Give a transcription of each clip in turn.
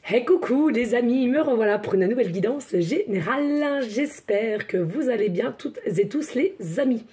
Hey coucou les amis, me revoilà pour une nouvelle guidance générale. J'espère que vous allez bien toutes et tous les amis.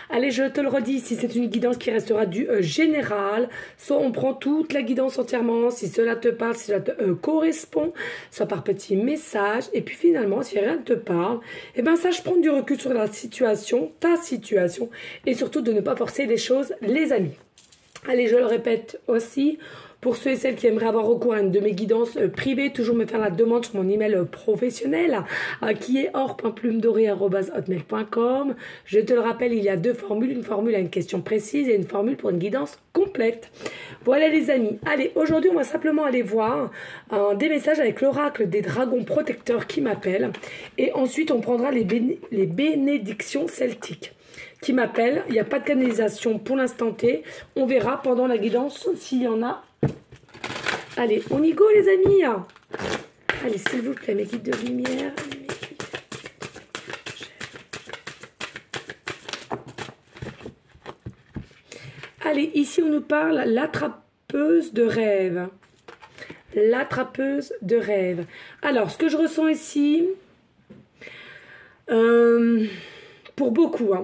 Allez, je te le redis, si c'est une guidance qui restera du général, soit on prend toute la guidance entièrement, si cela te parle, si cela te correspond, soit par petits messages. Et puis finalement, si rien ne te parle, eh ben sache prendre du recul sur la situation, ta situation, et surtout de ne pas forcer les choses, les amis. Allez, je le répète aussi, pour ceux et celles qui aimeraient avoir recours à une de mes guidances privées, toujours me faire la demande sur mon email professionnel qui est or.plumedorée@hotmail.com. Je te le rappelle, il y a deux formules, une formule à une question précise et une formule pour une guidance complète. Voilà les amis. Allez, aujourd'hui on va simplement aller voir des messages avec l'oracle des dragons protecteurs qui m'appellent. Et ensuite on prendra les bénédictions celtiques qui m'appellent. Il n'y a pas de canalisation pour l'instant T. On verra pendant la guidance s'il y en a. Allez, on y go les amis. Allez, s'il vous plaît, mes guides de lumière. Allez, ici on nous parle l'attrapeuse de rêve. L'attrapeuse de rêve. Alors, ce que je ressens ici, pour beaucoup,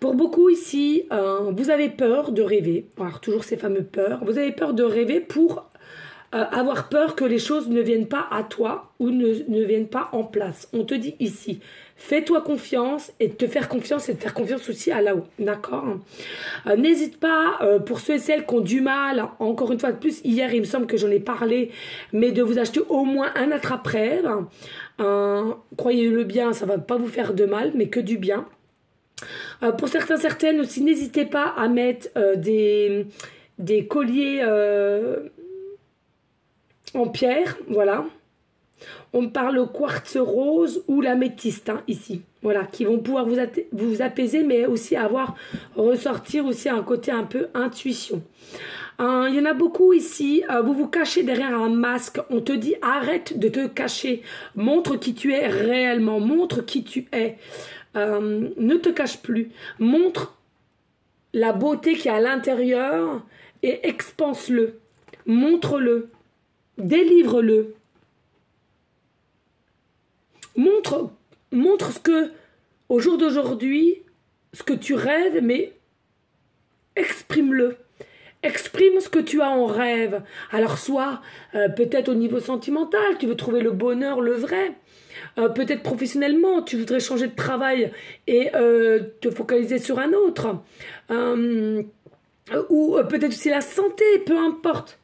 pour beaucoup ici, vous avez peur de rêver. Alors, toujours ces fameux peurs. Vous avez peur de rêver pour avoir peur que les choses ne viennent pas à toi ou ne viennent pas en place. On te dit ici, fais-toi confiance et te faire confiance et de faire confiance aussi à là-haut. D'accord. N'hésite pas, pour ceux et celles qui ont du mal, encore une fois de plus, hier il me semble que j'en ai parlé, mais de vous acheter au moins un attrape-rêve. Croyez-le bien, ça ne va pas vous faire de mal, mais que du bien. Pour certaines aussi, n'hésitez pas à mettre des colliers en pierre, voilà. On me parle au quartz rose ou l'améthyste, ici, voilà, qui vont pouvoir vous apaiser, mais aussi ressortir aussi un côté un peu intuition. Il y en a beaucoup ici, vous vous cachez derrière un masque, on te dit arrête de te cacher, montre qui tu es réellement, montre qui tu es. Ne te cache plus, montre la beauté qui est à l'intérieur et expanse-le, montre-le, délivre-le, montre ce que, au jour d'aujourd'hui, ce que tu rêves, mais exprime-le. Exprime ce que tu as en rêve. Alors soit, peut-être au niveau sentimental, tu veux trouver le bonheur, le vrai. Peut-être professionnellement, tu voudrais changer de travail et te focaliser sur un autre. Ou peut-être aussi la santé, peu importe.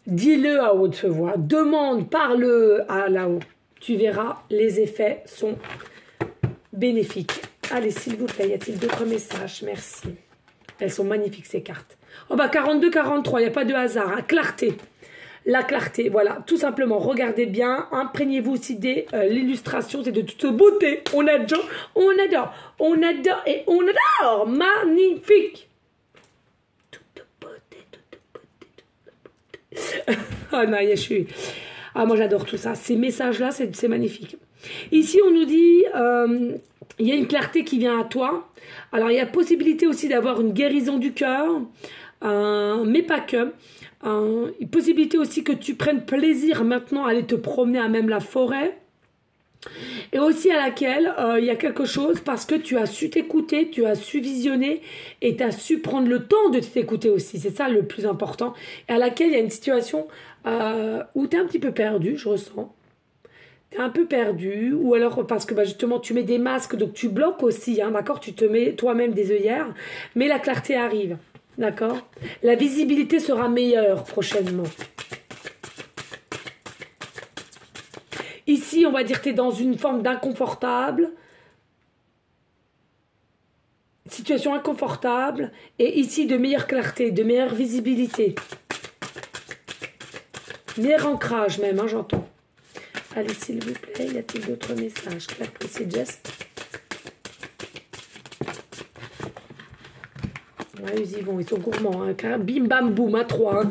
Dis-le à haute voix, demande, parle à là-haut. Tu verras, les effets sont bénéfiques. Allez, s'il vous plaît, y a-t-il d'autres messages? Merci. Elles sont magnifiques, ces cartes. Oh bah 42, 43, il n'y a pas de hasard. Clarté. La clarté, voilà, tout simplement, regardez bien, imprégnez-vous aussi de l'illustration, c'est de toute beauté. On adore, on adore, on adore et on adore. Magnifique. Toute beauté, toute beauté, toute beauté. Ah non, je suis... Ah, moi j'adore tout ça. Ces messages-là, c'est magnifique. Ici, on nous dit, il y a une clarté qui vient à toi. Alors, il y a possibilité aussi d'avoir une guérison du cœur, mais pas que. Possibilité aussi que tu prennes plaisir maintenant à aller te promener à même la forêt. Et aussi à laquelle il y a quelque chose parce que tu as su t'écouter, tu as su visionner et tu as su prendre le temps de t'écouter aussi. C'est ça le plus important. Et à laquelle il y a une situation où tu es un petit peu perdu, je ressens. Tu es un peu perdu. Ou alors parce que justement tu mets des masques, donc tu bloques aussi. D'accord, tu te mets toi-même des œillères. Mais la clarté arrive. D'accord. La visibilité sera meilleure prochainement. Ici, on va dire que tu es dans une forme d'inconfortable. Situation inconfortable. Et ici, de meilleure clarté, de meilleure visibilité. Meilleur ancrage même, j'entends. Allez, s'il vous plaît, y a-t-il d'autres messages? Claire, précis, Jess. Ouais, ils y vont, ils sont gourmands. Bim, bam, boum, à 3.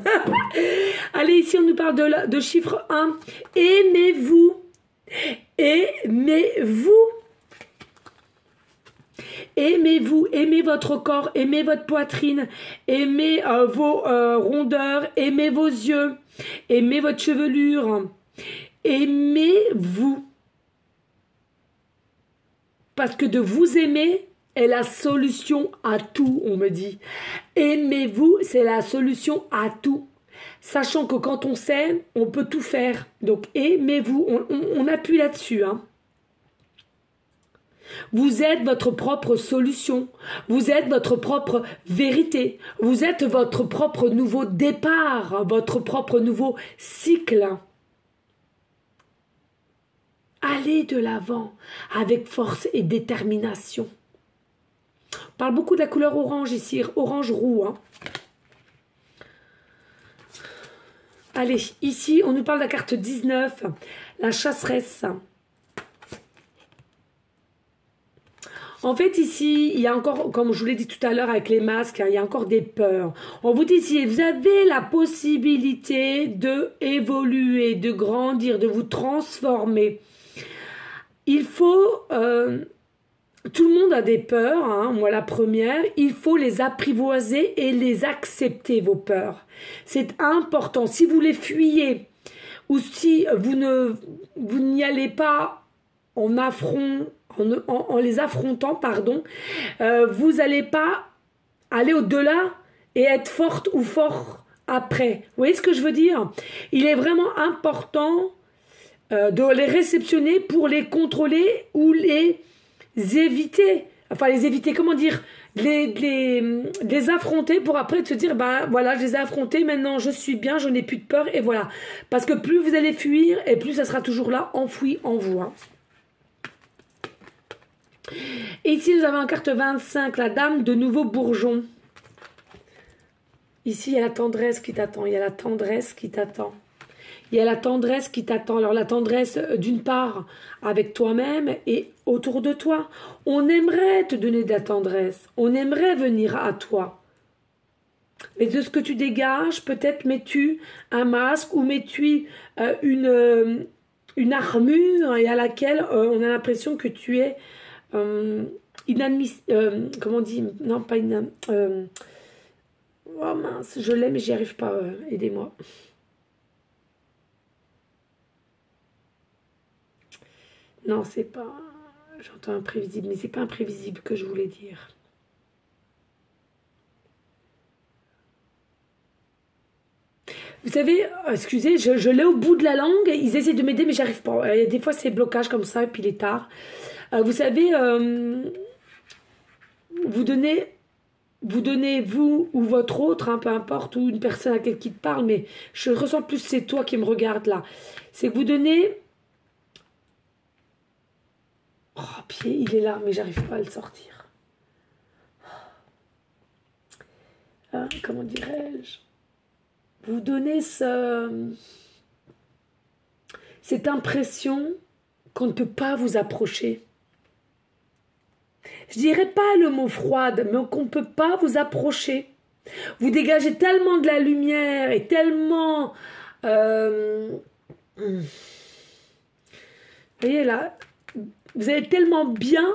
Allez, ici, on nous parle de chiffre 1. Aimez-vous. Aimez-vous. Aimez-vous, aimez votre corps, aimez votre poitrine, aimez vos rondeurs, aimez vos yeux, aimez votre chevelure. Aimez-vous. Parce que de vous aimer est la solution à tout, on me dit. Aimez-vous, c'est la solution à tout. Sachant que quand on s'aime, on peut tout faire. Donc aimez-vous, on appuie là-dessus. Hein. Vous êtes votre propre solution. Vous êtes votre propre vérité. Vous êtes votre propre nouveau départ, votre propre nouveau cycle. Allez de l'avant avec force et détermination. On parle beaucoup de la couleur orange ici, orange roux. Hein. Allez, ici, on nous parle de la carte 19, la chasseresse. En fait, ici, il y a encore, comme je vous l'ai dit tout à l'heure avec les masques, hein, il y a encore des peurs. On vous dit ici, vous avez la possibilité de évoluer, de grandir, de vous transformer. Il faut... tout le monde a des peurs, hein, moi la première. Il faut les apprivoiser et les accepter, vos peurs. C'est important. Si vous les fuyez ou si vous n'y allez pas en les affrontant, pardon, vous n'allez pas aller au-delà et être forte ou fort après. Vous voyez ce que je veux dire? Il est vraiment important de les réceptionner pour les contrôler ou les éviter. Enfin, les éviter, comment dire? Les affronter pour après se dire, bah voilà, je les ai affrontés, maintenant je suis bien, je n'ai plus de peur, et voilà. Parce que plus vous allez fuir, et plus ça sera toujours là, enfoui en vous. Hein. Et ici, nous avons en carte 25, la dame de nouveau bourgeon. Ici, il y a la tendresse qui t'attend, il y a la tendresse qui t'attend. Il y a la tendresse qui t'attend. Alors la tendresse, d'une part, avec toi-même et autour de toi. On aimerait te donner de la tendresse. On aimerait venir à toi. Mais de ce que tu dégages, peut-être mets-tu un masque ou mets-tu une armure et à laquelle on a l'impression que tu es inadmissible. Comment on dit? Non, pas inadmissible. Oh mince, je l'ai mais j'y arrive pas. Aidez-moi. Non, c'est pas... J'entends imprévisible, mais c'est pas imprévisible que je voulais dire. Vous savez, excusez, je l'ai au bout de la langue, ils essaient de m'aider, mais j'arrive pas. Des fois, c'est blocage comme ça, et puis il est tard. Vous savez, vous donnez, vous ou votre autre, hein, peu importe, ou une personne à qui te parle, mais je ressens plus, c'est toi qui me regarde là. C'est que vous donnez... Oh, pied, il est là, mais j'arrive pas à le sortir. Comment dirais-je? Vous donnez cette impression qu'on ne peut pas vous approcher. Je dirais pas le mot froide, mais qu'on ne peut pas vous approcher. Vous dégagez tellement de la lumière et tellement... Vous voyez là... Vous êtes tellement bien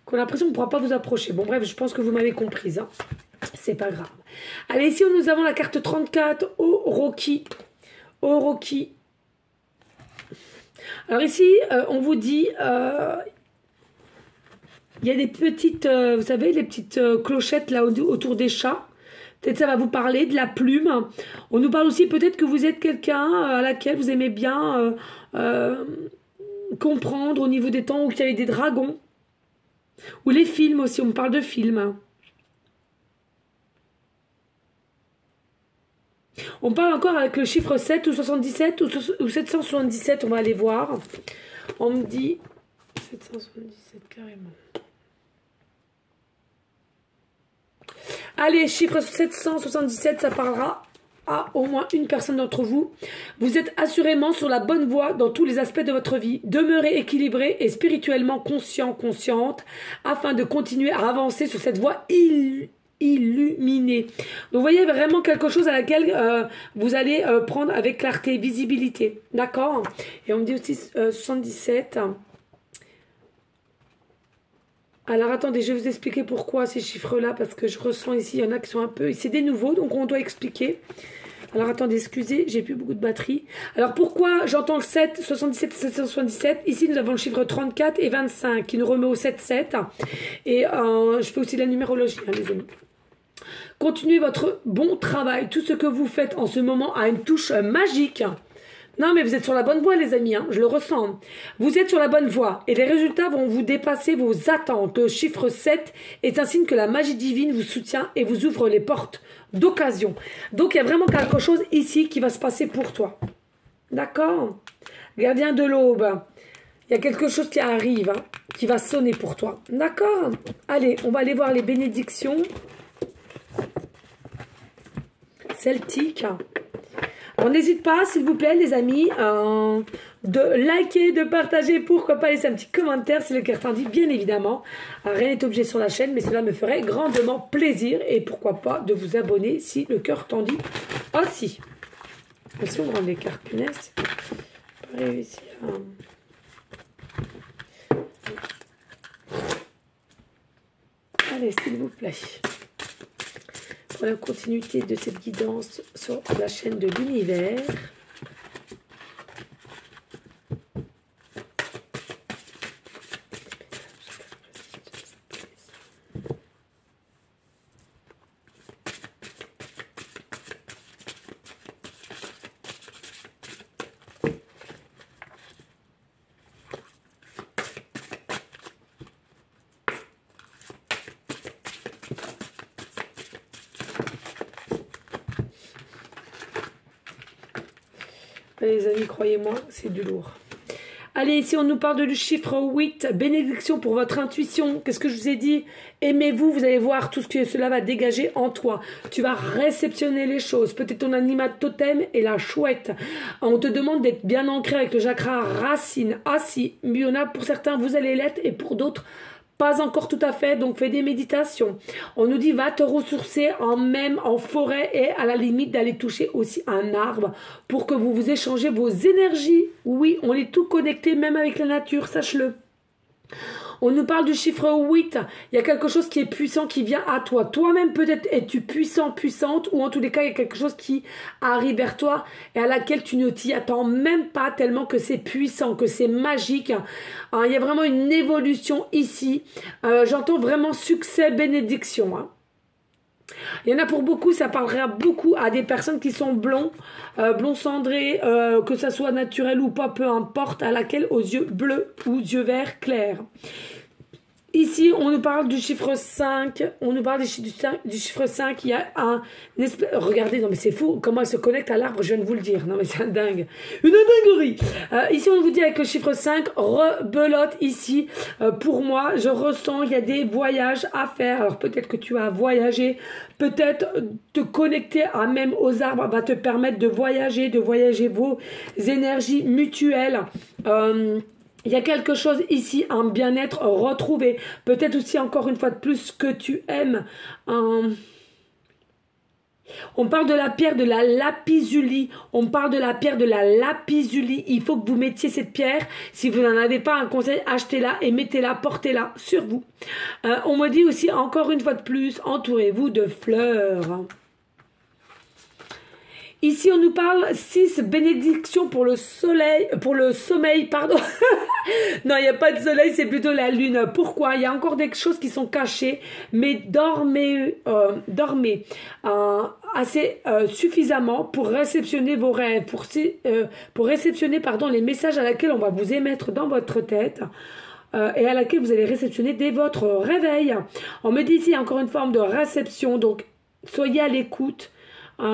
qu'on a l'impression qu'on ne pourra pas vous approcher. Bon, bref, je pense que vous m'avez comprise. Hein. C'est pas grave. Allez, ici, nous avons la carte 34, Orochi. Orochi. Alors ici, on vous dit... il y a des petites... vous savez, les petites clochettes là autour des chats. Peut-être ça va vous parler de la plume. On nous parle aussi peut-être que vous êtes quelqu'un à laquelle vous aimez bien... comprendre au niveau des temps où il y avait des dragons. Ou les films aussi, on me parle de films. On parle encore avec le chiffre 7 ou 77 ou 777, on va aller voir. On me dit 777 carrément. Allez, chiffre 777, ça parlera à au moins une personne d'entre vous. Vous êtes assurément sur la bonne voie dans tous les aspects de votre vie. Demeurez équilibré et spirituellement conscient, consciente, afin de continuer à avancer sur cette voie illuminée. Donc vous voyez vraiment quelque chose à laquelle vous allez prendre avec clarté, visibilité. D'accord? Et on me dit aussi 77. Alors attendez, je vais vous expliquer pourquoi ces chiffres-là, parce que je ressens ici, il y en a qui sont un peu... C'est des nouveaux, donc on doit expliquer. Alors attendez, excusez, j'ai plus beaucoup de batterie. Alors pourquoi j'entends le 7, 77, 777? Ici nous avons le chiffre 34 et 25 qui nous remet au 7, 7. Et je fais aussi la numérologie, hein, les amis. Continuez votre bon travail. Tout ce que vous faites en ce moment a une touche magique. Non, mais vous êtes sur la bonne voie, les amis, hein, je le ressens. Vous êtes sur la bonne voie et les résultats vont vous dépasser vos attentes. Le chiffre 7 est un signe que la magie divine vous soutient et vous ouvre les portes d'occasion. Donc, il y a vraiment quelque chose ici qui va se passer pour toi. D'accord? Gardien de l'aube, il y a quelque chose qui arrive, hein, qui va sonner pour toi. D'accord? Allez, on va aller voir les bénédictions celtiques. Alors, n'hésite pas, s'il vous plaît, les amis, de liker, de partager, pourquoi pas laisser un petit commentaire si le cœur t'en dit, bien évidemment. Rien n'est obligé sur la chaîne, mais cela me ferait grandement plaisir. Et pourquoi pas de vous abonner si le cœur t'en dit aussi. Si on rend les cartes punaise, on va réussir à... Allez, s'il vous plaît. Pour la continuité de cette guidance sur la chaîne de l'univers. Les amis, croyez-moi, c'est du lourd. Allez, ici, on nous parle du chiffre 8. Bénédiction pour votre intuition. Qu'est-ce que je vous ai dit? Aimez-vous, vous allez voir tout ce que cela va dégager en toi. Tu vas réceptionner les choses. Peut-être ton animal totem est la chouette. On te demande d'être bien ancré avec le chakra racine. Ah si, mais il y en a pour certains, vous allez l'être, et pour d'autres, pas encore tout à fait, donc fais des méditations. On nous dit, va te ressourcer en forêt et à la limite d'aller toucher aussi un arbre pour que vous vous échangez vos énergies. Oui, on est tout connecté, même avec la nature, sache-le. On nous parle du chiffre 8. Il y a quelque chose qui est puissant qui vient à toi. Toi-même, peut-être es-tu puissant, puissante, ou en tous les cas, il y a quelque chose qui arrive vers toi et à laquelle tu ne t'y attends même pas tellement que c'est puissant, que c'est magique. Il y a vraiment une évolution ici. J'entends vraiment succès, bénédiction. Il y en a pour beaucoup, ça parlera beaucoup à des personnes qui sont blonds, blonds cendrés, que ça soit naturel ou pas, peu importe, à laquelle aux yeux bleus ou yeux verts clairs. Ici, on nous parle du chiffre 5. On nous parle du chiffre 5. Il y a un... Regardez, non mais c'est fou. Comment elle se connecte à l'arbre, je viens de vous le dire. Non mais c'est un dingue. Une dinguerie. Ici, on vous dit avec le chiffre 5, rebelote ici. Pour moi, je ressens il y a des voyages à faire. Alors peut-être que tu as voyagé. Peut-être te connecter même aux arbres va te permettre de voyager vos énergies mutuelles. Il y a quelque chose ici, un bien-être retrouvé. Peut-être aussi, encore une fois de plus, ce que tu aimes. On parle de la pierre de la lapizuli. On parle de la pierre de la lapizuli. Il faut que vous mettiez cette pierre. Si vous n'en avez pas un conseil, achetez-la et mettez-la, portez-la sur vous. On me dit aussi, encore une fois de plus, entourez-vous de fleurs. Ici, on nous parle 6 bénédictions pour le soleil, pour le sommeil, pardon. Non, il n'y a pas de soleil, c'est plutôt la lune. Pourquoi? Il y a encore des choses qui sont cachées, mais dormez assez suffisamment pour réceptionner vos rêves, pour réceptionner, pardon, les messages à laquelle on va vous émettre dans votre tête. Et à laquelle vous allez réceptionner dès votre réveil. On me dit ici, il y a encore une forme de réception, donc soyez à l'écoute.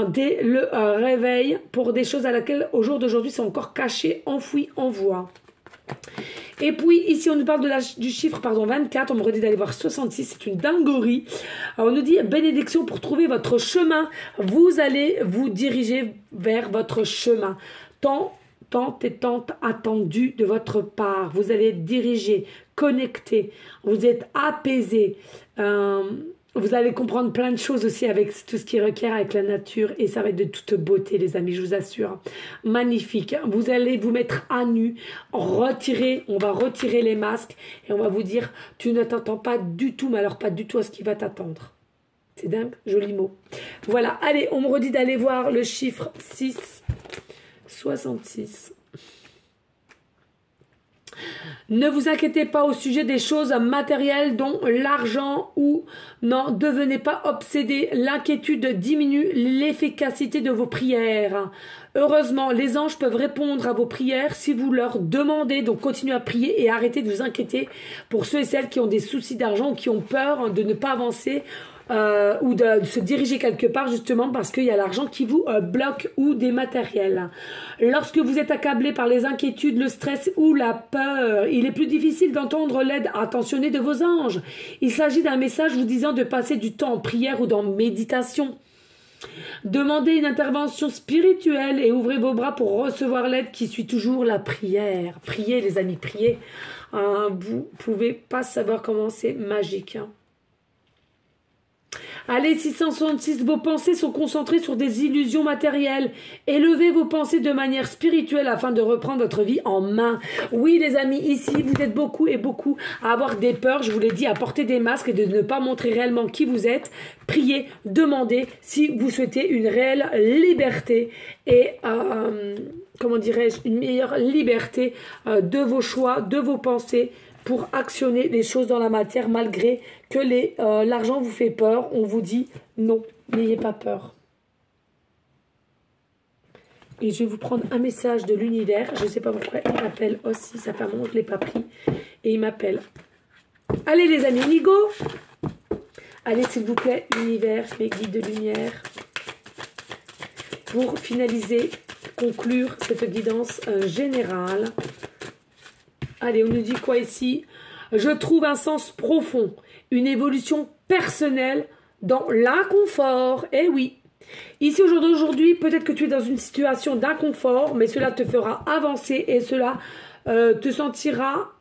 Dès le réveil pour des choses à laquelle au jour d'aujourd'hui sont encore cachées, enfouies en voie. Et puis ici on nous parle du chiffre 24, on me redit d'aller voir 66, c'est une dinguerie. Alors, on nous dit bénédiction pour trouver votre chemin, vous allez vous diriger vers votre chemin. Tant et tant attendu de votre part, vous allez être dirigé, connecté, vous êtes apaisé. Vous allez comprendre plein de choses aussi avec tout ce qui requiert avec la nature. Et ça va être de toute beauté, les amis, je vous assure. Magnifique. Vous allez vous mettre à nu, on va retirer les masques. Et on va vous dire, tu ne t'attends pas du tout, mais alors pas du tout à ce qui va t'attendre. C'est dingue, joli mot. Voilà, allez, on me redit d'aller voir le chiffre 6, 66. Ne vous inquiétez pas au sujet des choses matérielles dont l'argent ou n'en devenez pas obsédé. L'inquiétude diminue l'efficacité de vos prières. Heureusement, les anges peuvent répondre à vos prières si vous leur demandez. Donc continuez à prier et arrêtez de vous inquiéter pour ceux et celles qui ont des soucis d'argent ou qui ont peur de ne pas avancer. Ou de se diriger quelque part justement parce qu'il y a l'argent qui vous bloque ou des matériels. Lorsque vous êtes accablé par les inquiétudes, le stress ou la peur, il est plus difficile d'entendre l'aide attentionnée de vos anges. Il s'agit d'un message vous disant de passer du temps en prière ou dans méditation. Demandez une intervention spirituelle et ouvrez vos bras pour recevoir l'aide qui suit toujours la prière. Priez les amis, priez. Vous pouvez pas savoir comment c'est magique. Hein. Allez, 666, vos pensées sont concentrées sur des illusions matérielles. Élevez vos pensées de manière spirituelle afin de reprendre votre vie en main. Oui, les amis, ici, vous êtes beaucoup et beaucoup à avoir des peurs. Je vous l'ai dit, à porter des masques et de ne pas montrer réellement qui vous êtes. Priez, demandez si vous souhaitez une réelle liberté et, comment dirais-je, une meilleure liberté de vos choix, de vos pensées, pour actionner les choses dans la matière malgré que l'argent vous fait peur. On vous dit non, n'ayez pas peur. Et je vais vous prendre un message de l'univers. Je ne sais pas pourquoi il m'appelle aussi. Ça fait un moment que je ne l'ai pas pris. Et il m'appelle. Allez les amis, Nigo. Allez s'il vous plaît, l'univers, mes guides de lumière. Pour finaliser, conclure cette guidance générale. Allez, on nous dit quoi ici? Je trouve un sens profond, une évolution personnelle dans l'inconfort. Eh oui. Ici, aujourd'hui, peut-être que tu es dans une situation d'inconfort, mais cela te fera avancer et cela te sentira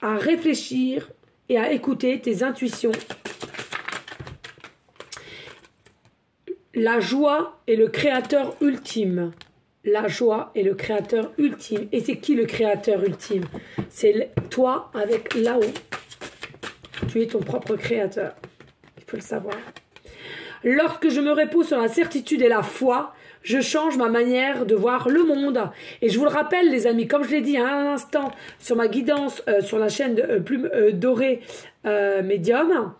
à réfléchir et à écouter tes intuitions. La joie est le créateur ultime. La joie est le créateur ultime. Et c'est qui le créateur ultime? C'est toi avec là-haut. Tu es ton propre créateur. Il faut le savoir. Lorsque je me repose sur la certitude et la foi, je change ma manière de voir le monde. Et je vous le rappelle, les amis, comme je l'ai dit à un instant sur ma guidance sur la chaîne de Plume Dorée Médium,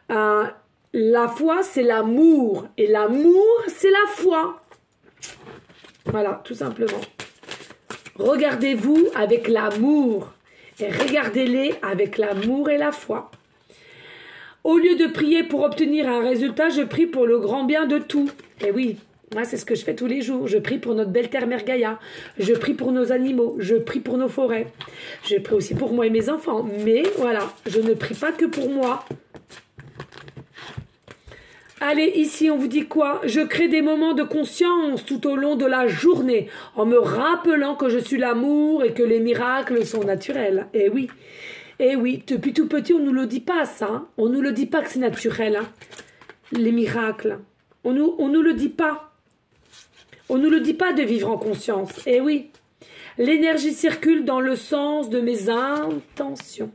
la foi, c'est l'amour. Et l'amour, c'est la foi. Voilà, tout simplement. Regardez-vous avec l'amour et regardez-les avec l'amour et la foi. Au lieu de prier pour obtenir un résultat, je prie pour le grand bien de tout. Et oui, moi c'est ce que je fais tous les jours. Je prie pour notre belle terre Mère Gaïa. Je prie pour nos animaux. Je prie pour nos forêts. Je prie aussi pour moi et mes enfants. Mais voilà, je ne prie pas que pour moi. Allez, ici, on vous dit quoi? Je crée des moments de conscience tout au long de la journée, en me rappelant que je suis l'amour et que les miracles sont naturels. Eh oui, depuis tout petit, on ne nous le dit pas, ça. Hein. On ne nous le dit pas que c'est naturel, hein. Les miracles. On nous le dit pas. On ne nous le dit pas de vivre en conscience. Eh oui, l'énergie circule dans le sens de mes intentions.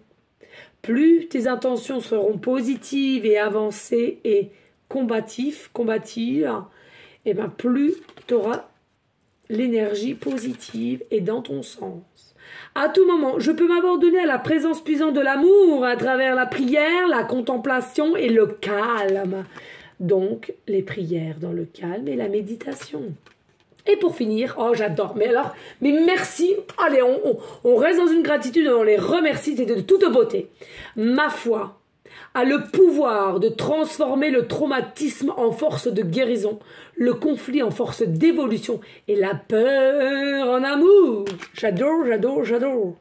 Plus tes intentions seront positives et avancées et combatives, et bien plus tu auras l'énergie positive et dans ton sens. À tout moment, je peux m'abandonner à la présence puissante de l'amour à travers la prière, la contemplation et le calme. Donc, les prières dans le calme et la méditation. Et pour finir, oh j'adore, mais merci, allez, on reste dans une gratitude, on les remercie, c'est de toute beauté. Ma foi a le pouvoir de transformer le traumatisme en force de guérison, le conflit en force d'évolution et la peur en amour. J'adore, j'adore, j'adore.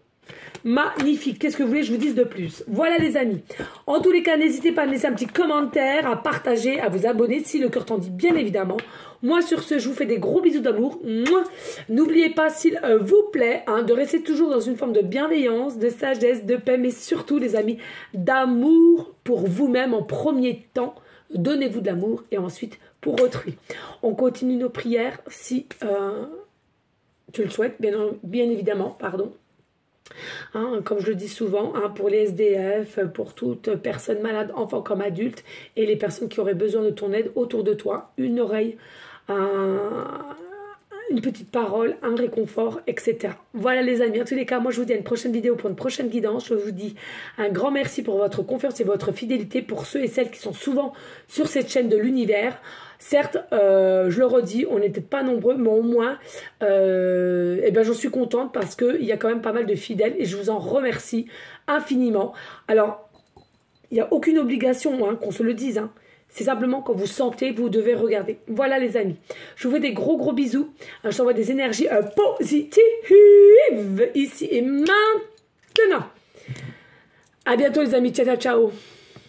Magnifique. Qu'est-ce que vous voulez que je vous dise de plus? Voilà les amis. En tous les cas, n'hésitez pas à me laisser un petit commentaire, à partager, à vous abonner si le cœur t'en dit bien évidemment. Moi, sur ce, je vous fais des gros bisous d'amour. N'oubliez pas, s'il vous plaît, hein, de rester toujours dans une forme de bienveillance, de sagesse, de paix, mais surtout, les amis, d'amour pour vous-même en premier temps. Donnez-vous de l'amour et ensuite pour autrui. On continue nos prières si tu le souhaites, bien évidemment, pardon. Hein, comme je le dis souvent, hein, pour les SDF, pour toute personne malade, enfant comme adulte, et les personnes qui auraient besoin de ton aide autour de toi, une oreille, une petite parole, un réconfort, etc. Voilà les amis, en tous les cas, moi je vous dis à une prochaine vidéo pour une prochaine guidance. Je vous dis un grand merci pour votre confiance et votre fidélité pour ceux et celles qui sont souvent sur cette chaîne de l'univers. Certes, je le redis, on n'était pas nombreux, mais au moins, eh ben, j'en suis contente parce qu'il y a quand même pas mal de fidèles et je vous en remercie infiniment. Alors, il n'y a aucune obligation, hein, qu'on se le dise, hein. C'est simplement quand vous sentez, vous devez regarder. Voilà les amis. Je vous fais des gros bisous. Je vous envoie des énergies positives ici et maintenant. À bientôt les amis. Ciao, ciao, ciao.